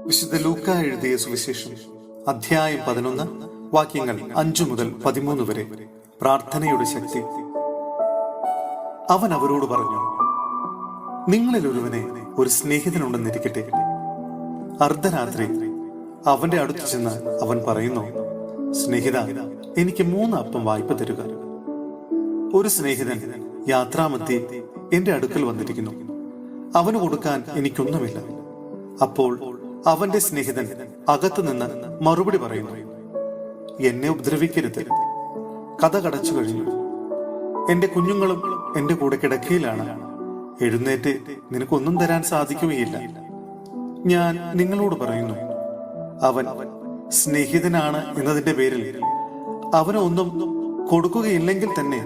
വിശുദ്ധ ലൂക്ക എഴുതിയ സുവിശേഷം അധ്യായം 11 വാക്യങ്ങൾ 5 മുതൽ 13 വരെ. പ്രാർത്ഥനയുടെ ശക്തി. അവൻ അവരോട് പറഞ്ഞു, നിങ്ങളിൽ ഒരുവനെ ഒരു സ്നേഹിതനുണ്ടെന്നിരിക്കട്ടെ. അർദ്ധരാത്രി അവന്റെ അടുത്ത് ചെന്ന് അവൻ പറയുന്നു, സ്നേഹിത, എനിക്ക് 3 അപ്പം വായ്പ തരുക. ഒരു സ്നേഹിതൻ യാത്രാമധ്യേ എന്റെ അടുക്കൽ വന്നിരിക്കുന്നു, അവന് കൊടുക്കാൻ എനിക്കൊന്നുമില്ല. അപ്പോൾ അവന്റെ സ്നേഹിതൻ അകത്തുനിന്ന് മറുപടി പറയുന്നു, എന്നെ ഉപദ്രവിക്കരുത്, കഥ കടച്ചു കഴിഞ്ഞു, എന്റെ കുഞ്ഞുങ്ങളും എന്റെ കൂടെ കിടക്കയിലാണ്, എഴുന്നേറ്റ് നിനക്കൊന്നും തരാൻ സാധിക്കുകയില്ല. ഞാൻ നിങ്ങളോട് പറയുന്നു, അവൻ സ്നേഹിതനാണ് എന്നതിന്റെ പേരിൽ അവന് ഒന്നും കൊടുക്കുകയില്ലെങ്കിൽ തന്നെ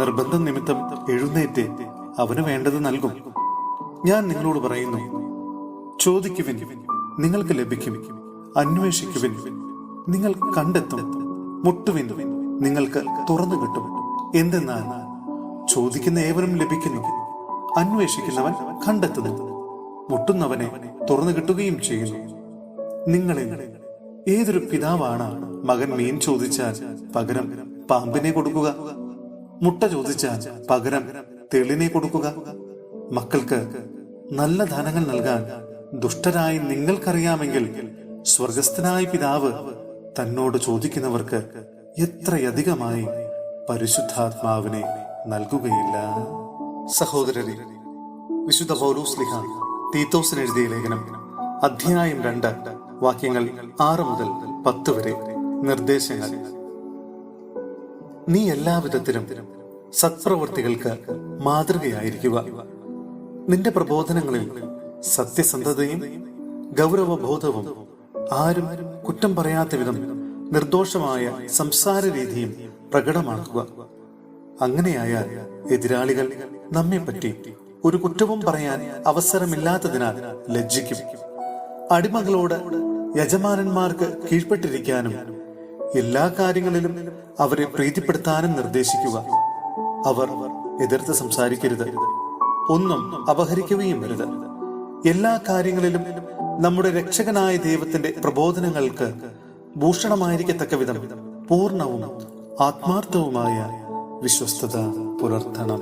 നിർബന്ധം നിമിത്തം എഴുന്നേറ്റ് അവന് വേണ്ടത് നൽകും. ഞാൻ നിങ്ങളോട് പറയുന്നു, ചോദിക്കുവിൻ, നിങ്ങൾക്ക് ലഭിക്കും, അന്വേഷിക്കുവിൻ, നിങ്ങൾ കണ്ടെത്തും, മുട്ടുവിൻ, നിങ്ങൾക്ക് തുറന്നു കിട്ടും. എന്തെന്നാൽ ചോദിക്കുന്ന ഏവനും ലഭിക്കുന്നു, അന്വേഷിക്കുന്നവൻ കണ്ടെത്തുന്നു, മുട്ടുന്നവനെ തുറന്നു കിട്ടുകയും ചെയ്യുന്നു. നിങ്ങളിൽ ഏതൊരു പിതാവാണ് മകൻ മീൻ ചോദിച്ചാൽ പകരം പാമ്പിനെ കൊടുക്കുക? മുട്ട ചോദിച്ചാൽ പകരം തെളിനെ കൊടുക്കുക? മക്കൾക്ക് നല്ല ദാനങ്ങൾ നൽകാൻ ദുഷ്ടരായി നിങ്ങൾക്കറിയാമെങ്കിൽ സ്വർഗസ്ഥനായ പിതാവ് തന്നോട് ചോദിക്കുന്നവർക്ക് എത്രയധികമായി പരിശുദ്ധാത്മാവിനെ നൽകുകയില്ല. സഹോദരരെ, വിശുദ്ധ പൗലോസ് ശ്ലീഹ തീത്തോസിന് എഴുതിയ ലേഖനം അധ്യായം 2 വാക്യങ്ങൾ 6 മുതൽ 10 വരെ. നിർദ്ദേശങ്ങൾ. നീ എല്ലാവിധത്തിലും സത്പ്രവൃത്തികൾക്ക് മാതൃകയായിരിക്കുക. നിന്റെ പ്രബോധനങ്ങളിൽ സത്യസന്ധതയും ഗൗരവബോധവും ആരും കുറ്റം പറയാത്ത വിധം നിർദോഷമായ സംസാര രീതിയും പ്രകടമാക്കുക. അങ്ങനെയായാൽ എതിരാളികൾ നമ്മെപ്പറ്റി ഒരു കുറ്റവും പറയാൻ അവസരമില്ലാത്തതിനാൽ ലജ്ജിക്കും. അടിമകളോട് യജമാനന്മാർക്ക് കീഴ്പ്പെട്ടിരിക്കാനും എല്ലാ കാര്യങ്ങളിലും അവരെ പ്രീതിപ്പെടുത്താനും നിർദ്ദേശിക്കുക. അവർ എതിർത്ത് സംസാരിക്കരുത്, ഒന്നും അപഹരിക്കുകയും വരുത്. എല്ലാ കാര്യങ്ങളിലും നമ്മുടെ രക്ഷകനായ ദൈവത്തിന്റെ പ്രബോധനങ്ങൾക്ക് ഭൂഷണമായിരിക്കത്തക്ക വിധം പൂർണ്ണവും ആത്മാർത്ഥവുമായ വിശ്വസ്തത പുലർത്തണം.